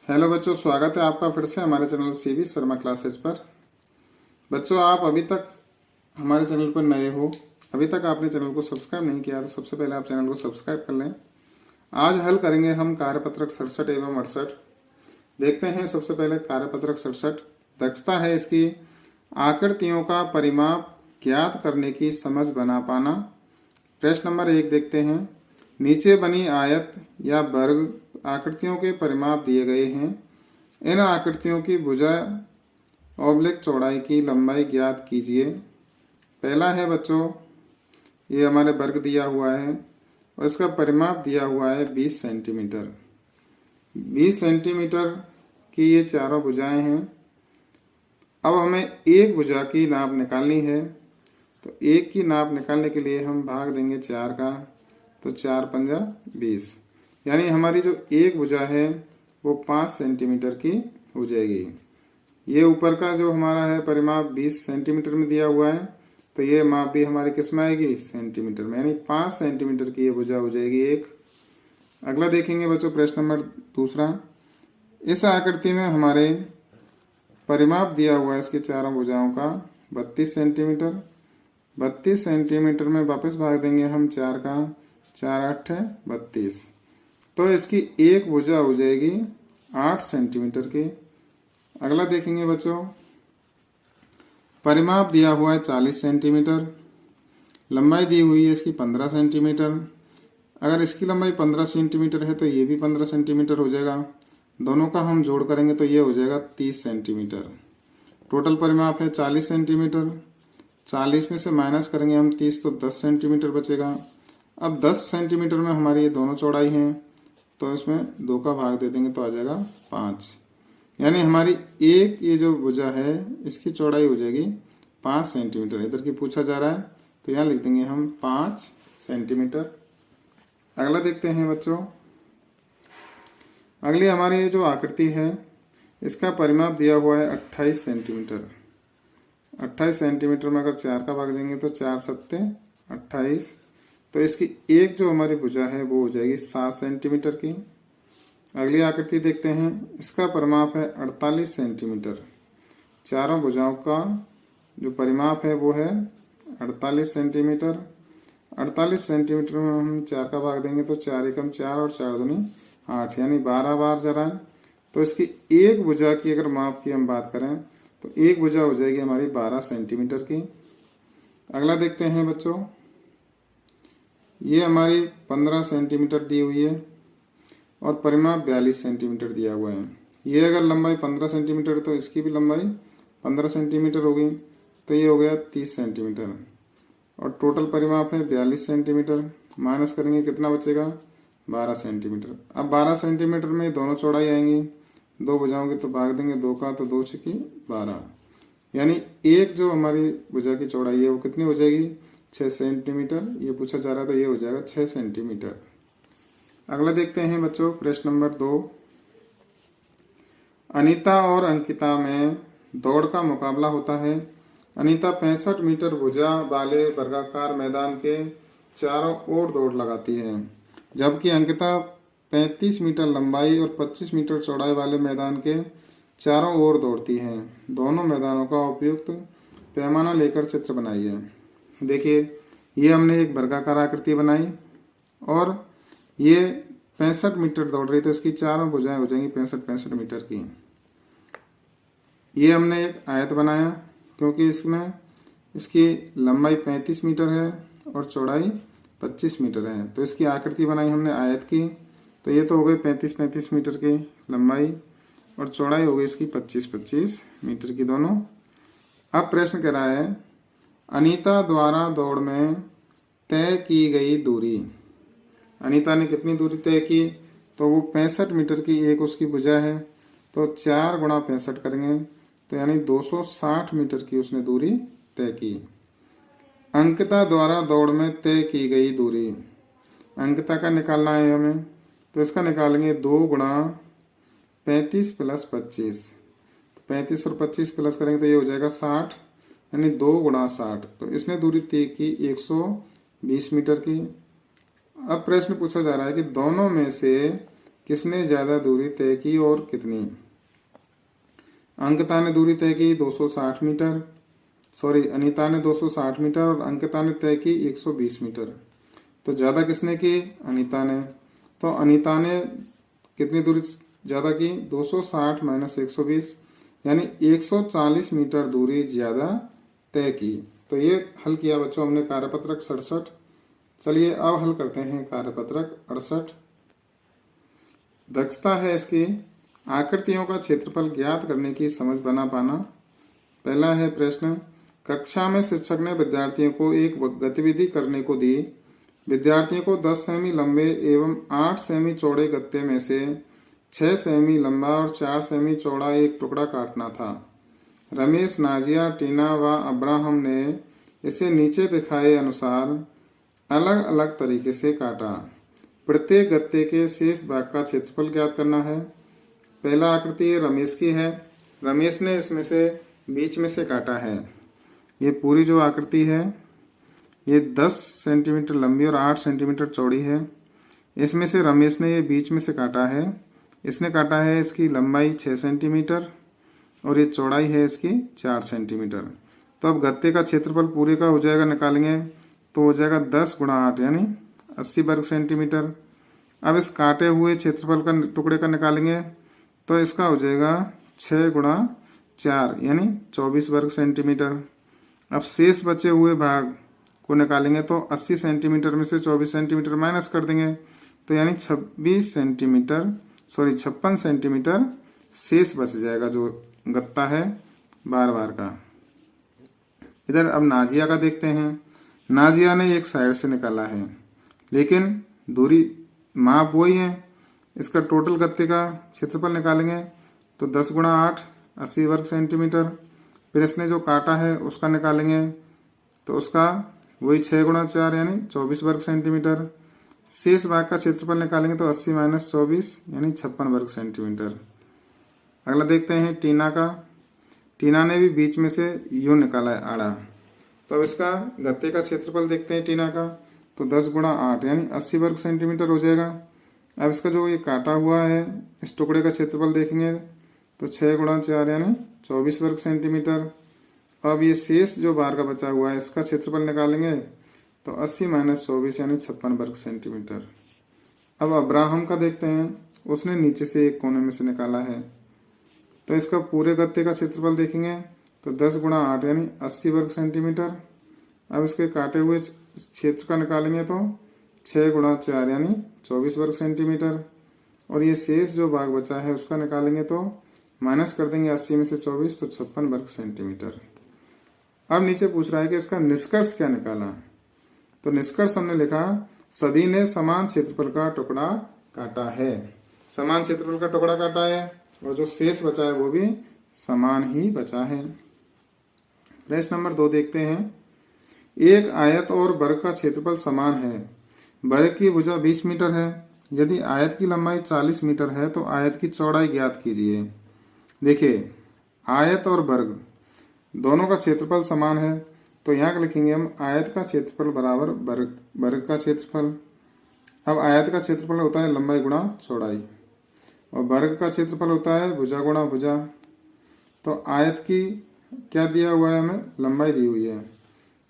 Hello बच्चों, स्वागत है आपका फिर से हमारे चैनल सीवी शर्मा क्लासेज पर। बच्चों, आप अभी तक हमारे चैनल पर नए हो, अभी तक आपने चैनल को सब्सक्राइब नहीं किया तो सबसे पहले आप चैनल को सब्सक्राइब कर लें। आज हल करेंगे हम कार्यपत्रक 67 एवं 68। देखते हैं सबसे पहले कार्यपत्रक 67। दक्षता है इसकी आकृतियों का परिमाप ज्ञात करने की समझ बना पाना। प्रश्न नंबर 1 देखते हैं। नीचे बनी आयत या वर्ग आकृतियों के परिमाप दिए गए हैं। इन आकृतियों की भुजा ऑब्लिक चौड़ाई की लंबाई ज्ञात कीजिए। पहला है बच्चों, ये हमारे वर्ग दिया हुआ है और इसका परिमाप दिया हुआ है 20 सेंटीमीटर। 20 सेंटीमीटर की ये चारों भुजाएं हैं। अब हमें एक भुजा की नाप निकालनी है, तो एक की नाप निकालने के लिए हम भाग देंगे 4 का, तो 4 पंजा 20, यानी हमारी जो एक भुजा है वो 5 सेंटीमीटर की हो जाएगी। ये ऊपर का जो हमारा है परिमाप 20 सेंटीमीटर में दिया हुआ है, तो ये माप भी हमारी किस में आएगी, सेंटीमीटर में, यानी 5 सेंटीमीटर की ये भुजा हो जाएगी एक। अगला देखेंगे बच्चों, प्रश्न नंबर 2। इस आकृति में हमारे परिमाप दिया हुआ है इसकी चारों भुजाओं का 32 सेंटीमीटर। 32 सेंटीमीटर में वापस भाग देंगे हम 4 का, 4 8 है 32, तो इसकी एक भुजा हो जाएगी 8 सेंटीमीटर की। अगला देखेंगे बच्चों, परिमाप दिया हुआ है 40 सेंटीमीटर, लंबाई दी हुई है इसकी 15 सेंटीमीटर। अगर इसकी लंबाई 15 सेंटीमीटर है तो ये भी 15 सेंटीमीटर हो जाएगा। दोनों का हम जोड़ करेंगे तो ये हो जाएगा 30 सेंटीमीटर। टोटल परिमाप है 40 सेंटीमीटर। 40 में से माइनस करेंगे हम 30, तो 10 सेंटीमीटर बचेगा। अब 10 सेंटीमीटर में हमारी ये दोनों चौड़ाई हैं, तो इसमें 2 का भाग दे देंगे तो आ जाएगा 5, यानी हमारी एक ये जो भुजा है इसकी चौड़ाई हो जाएगी 5 सेंटीमीटर। इधर की पूछा जा रहा है तो यहाँ लिख देंगे हम 5 सेंटीमीटर। अगला देखते हैं बच्चों, अगली हमारी ये जो आकृति है इसका परिमाप दिया हुआ है 28 सेंटीमीटर। 28 सेंटीमीटर में अगर 4 का भाग देंगे तो 4 सत्ते 28, तो इसकी एक जो हमारी भुजा है वो हो जाएगी 7 सेंटीमीटर की। अगली आकृति देखते हैं, इसका परिमाप है 48 सेंटीमीटर। चारों भुजाओं का जो परिमाप है वो है 48 सेंटीमीटर। 48 सेंटीमीटर में हम 4 का भाग देंगे तो 4 एकम 4 और 4 दूनी 8, यानी 12 बार जा रहा है। तो इसकी एक भुजा की अगर माप की हम बात करें तो एक भुजा हो जाएगी हमारी 12 सेंटीमीटर की। अगला देखते हैं बच्चों, ये हमारी 15 सेंटीमीटर दी हुई है और परिमाप 42 सेंटीमीटर दिया हुआ है। ये अगर लंबाई 15 सेंटीमीटर है तो इसकी भी लंबाई 15 सेंटीमीटर होगी, तो ये हो गया 30 सेंटीमीटर और टोटल परिमाप है 42 सेंटीमीटर। माइनस करेंगे कितना बचेगा, 12 सेंटीमीटर। अब 12 सेंटीमीटर में दोनों चौड़ाई आएंगी, दो भुजाओं की, तो भाग देंगे 2 का, तो 2 छकी 12, यानी एक जो हमारी भुजा की चौड़ाई है वो कितनी हो जाएगी, 6 सेंटीमीटर। ये पूछा जा रहा है तो ये हो जाएगा 6 सेंटीमीटर। अगला देखते हैं बच्चों, प्रश्न नंबर 2। अनीता और अंकिता में दौड़ का मुकाबला होता है। अनीता 65 मीटर भुजा वाले वर्गाकार मैदान के चारों ओर दौड़ लगाती है, जबकि अंकिता 35 मीटर लंबाई और 25 मीटर चौड़ाई वाले मैदान के चारों ओर दौड़ती है। दोनों मैदानों का उपयुक्त पैमाना लेकर चित्र बनाइए। देखिए, ये हमने एक वर्गाकार आकृति बनाई और ये 65 मीटर दौड़ रही, तो इसकी चारों भुजाएं हो जाएंगी 65 मीटर की। ये हमने एक आयत बनाया क्योंकि इसमें इसकी लंबाई 35 मीटर है और चौड़ाई 25 मीटर है, तो इसकी आकृति बनाई हमने आयत की। तो ये तो हो गई 35 मीटर की लंबाई और चौड़ाई हो गई इसकी 25 मीटर की दोनों। अब प्रश्न कह रहा है, अनीता द्वारा दौड़ में तय की गई दूरी। अनीता ने कितनी दूरी तय की, तो वो 65 मीटर की एक उसकी भुजा है, तो 4 गुणा 65 करेंगे तो यानी 260 मीटर की उसने दूरी तय की। अंकिता द्वारा दौड़ में तय की गई दूरी, अंकिता का निकालना है हमें, तो इसका निकालेंगे 2 गुणा 35 प्लस 25, 35 और 25 प्लस करेंगे तो ये हो जाएगा 60, यानी 2 गुणा 60, तो इसने दूरी तय की 120 मीटर की। अब प्रश्न पूछा जा रहा है कि दोनों में से किसने ज्यादा दूरी तय की और कितनी? अंकिता ने दूरी तय की 260 मीटर, सॉरी अनीता ने 260 मीटर और अंकिता ने तय की 120 मीटर। तो ज्यादा किसने की? अनीता ने। तो अनीता ने कितनी दूरी ज्यादा की? 260 माइनस 120, यानी 140 मीटर दूरी ज्यादा तय की। तो ये हल किया बच्चों हमने कार्यपत्रक 67। चलिए अब हल करते हैं कार्यपत्रक 68। दक्षता है इसकी आकृतियों का क्षेत्रफल ज्ञात करने की समझ बना पाना। पहला है प्रश्न, कक्षा में शिक्षक ने विद्यार्थियों को एक गतिविधि करने को दी। विद्यार्थियों को 10 सेमी लंबे एवं 8 सेमी चौड़े गत्ते में से 6 सेमी लंबा और 4 सेमी चौड़ा एक टुकड़ा काटना था। रमेश, नाजिया, टीना व अब्राहम ने इसे नीचे दिखाए अनुसार अलग अलग तरीके से काटा। प्रत्येक गत्ते के शेष भाग का क्षेत्रफल ज्ञात करना है। पहला आकृति रमेश की है। रमेश ने इसमें से बीच में से काटा है। ये पूरी जो आकृति है ये 10 सेंटीमीटर लंबी और 8 सेंटीमीटर चौड़ी है। इसमें से रमेश ने ये बीच में से काटा है। इसने काटा है इसकी लंबाई 6 सेंटीमीटर और ये चौड़ाई है इसकी 4 सेंटीमीटर। तो अब गत्ते का क्षेत्रफल पूरे का हो जाएगा, निकालेंगे तो हो जाएगा 10 गुणा 8 यानी 80 वर्ग सेंटीमीटर। अब इस काटे हुए क्षेत्रफल का टुकड़े का निकालेंगे तो इसका हो जाएगा 6 गुणा 4 यानी 24 वर्ग सेंटीमीटर। अब शेष बचे हुए भाग को निकालेंगे तो 80 सेंटीमीटर में से 24 सेंटीमीटर माइनस कर देंगे तो यानी 56 सेंटीमीटर शेष बच जाएगा जो गत्ता है बार बार का। इधर अब नाजिया का देखते हैं। नाजिया ने एक साइड से निकाला है लेकिन दूरी माप वही है। इसका टोटल गत्ते का क्षेत्रफल निकालेंगे तो 10 गुणा 8 80 वर्ग सेंटीमीटर। फिर इसने जो काटा है उसका निकालेंगे तो उसका वही 6 गुणा 4 यानी 24 वर्ग सेंटीमीटर। शेष भाग का क्षेत्रफल निकालेंगे तो 80 माइनस 24 यानी 56 वर्ग सेंटीमीटर। अगला देखते हैं टीना का। टीना ने भी बीच में से यूं निकाला है आड़ा। तो अब इसका गत्ते का क्षेत्रफल देखते हैं टीना का तो 10 गुणा 8 यानी 80 वर्ग सेंटीमीटर हो जाएगा। अब इसका जो ये काटा हुआ है इस टुकड़े का क्षेत्रफल देखेंगे तो 6 गुणा 4 यानी 24 वर्ग सेंटीमीटर। अब ये शेष जो बाहर का बचा हुआ है इसका क्षेत्रफल निकालेंगे तो 80 माइनस 24 यानी 56 वर्ग सेंटीमीटर। अब अब्राहम का देखते हैं। उसने नीचे से एक कोने में से निकाला है तो इसका पूरे गत्ते का क्षेत्रफल देखेंगे तो 10 गुणा 8 यानी 80 वर्ग सेंटीमीटर। अब इसके काटे हुए क्षेत्र का निकालेंगे तो 6 गुणा 4 यानी 24 वर्ग सेंटीमीटर। और ये शेष जो भाग बचा है उसका निकालेंगे तो माइनस कर देंगे 80 में से 24 तो 56 वर्ग सेंटीमीटर। अब नीचे पूछ रहा है कि इसका निष्कर्ष क्या निकाला। तो निष्कर्ष हमने लिखा सभी ने समान क्षेत्रफल का टुकड़ा काटा है। समान क्षेत्रफल का टुकड़ा काटा है और जो शेष बचा है वो भी समान ही बचा है। प्रश्न नंबर 2 देखते हैं। एक आयत और वर्ग का क्षेत्रफल समान है। वर्ग की भुजा 20 मीटर है। यदि आयत की लंबाई 40 मीटर है तो आयत की चौड़ाई ज्ञात कीजिए। देखिए आयत और वर्ग दोनों का क्षेत्रफल समान है तो यहाँ लिखेंगे हम आयत का क्षेत्रफल बराबर वर्ग का क्षेत्रफल। अब आयत का क्षेत्रफल होता है लंबाई गुणा चौड़ाई और वर्ग का क्षेत्रफल होता है भुजा गुणा भुजा। तो आयत की क्या दिया हुआ है, हमें लंबाई दी हुई है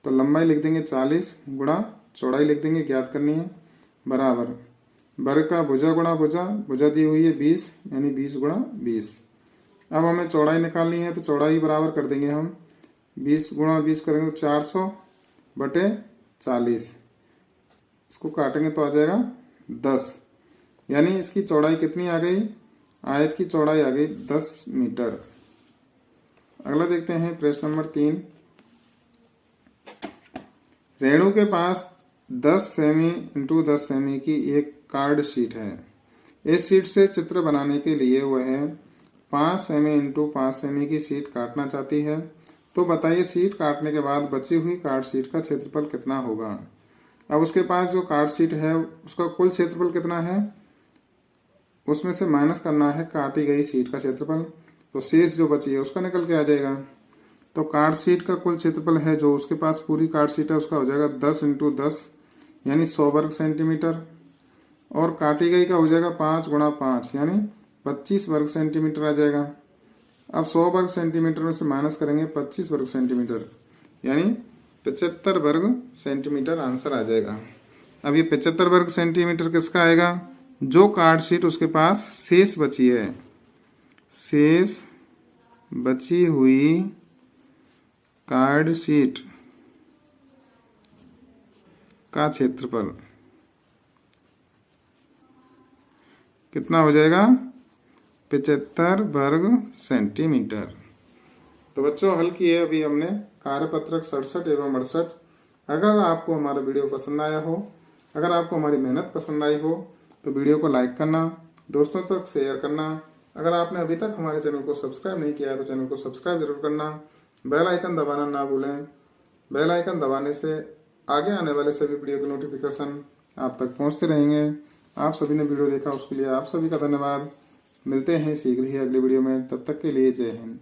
तो लंबाई लिख देंगे 40 गुणा चौड़ाई लिख देंगे, ज्ञात करनी है, बराबर वर्ग का भुजा गुणा भुजा, भुजा दी हुई है 20 यानी 20 गुणा 20। अब हमें चौड़ाई निकालनी है तो चौड़ाई बराबर कर देंगे हम 20 गुणा 20 करेंगे तो 400 बटे 40। इसको काटेंगे तो आ जाएगा 10 यानी इसकी चौड़ाई कितनी आ गई, आयत की चौड़ाई आ गई 10 मीटर। अगला देखते हैं प्रश्न नंबर 3। रेणु के पास 10 सेमी इंटू 10 सेमी की एक कार्ड शीट है। इस शीट से चित्र बनाने के लिए वह 5 सेमी इंटू 5 सेमी की शीट काटना चाहती है। तो बताइए शीट काटने के बाद बची हुई कार्ड शीट का क्षेत्रफल कितना होगा। अब उसके पास जो कार्ड शीट है उसका कुल क्षेत्रफल कितना है, उसमें से माइनस करना है काटी गई शीट का क्षेत्रफल। तो शेष जो बची है उसका निकल के आ जाएगा। तो कार्ड शीट का कुल क्षेत्रफल है जो उसके पास पूरी कार्ड शीट है उसका हो जाएगा 10 इंटू 10 यानी 100 वर्ग सेंटीमीटर। और काटी गई का हो जाएगा 5 गुणा 5 यानी 25 वर्ग सेंटीमीटर आ जाएगा। अब 100 वर्ग सेंटीमीटर में से माइनस करेंगे 25 वर्ग सेंटीमीटर यानी 75 वर्ग सेंटीमीटर आंसर आ जाएगा। अब ये 75 वर्ग सेंटीमीटर किसका आएगा? जो कार्ड शीट उसके पास शेष बची है, शेष बची हुई कार्ड शीट का क्षेत्रफल कितना हो जाएगा? 75 वर्ग सेंटीमीटर। तो बच्चों हल किए अभी हमने कार्यपत्रक 67 एवं 68। अगर आपको हमारा वीडियो पसंद आया हो, अगर आपको हमारी मेहनत पसंद आई हो तो वीडियो को लाइक करना, दोस्तों तक शेयर करना। अगर आपने अभी तक हमारे चैनल को सब्सक्राइब नहीं किया है तो चैनल को सब्सक्राइब जरूर करना। बेल आइकन दबाना ना भूलें। बेल आइकन दबाने से आगे आने वाले सभी वीडियो के नोटिफिकेशन आप तक पहुंचते रहेंगे। आप सभी ने वीडियो देखा उसके लिए आप सभी का धन्यवाद। मिलते हैं शीघ्र ही अगले वीडियो में, तब तक के लिए जय हिंद।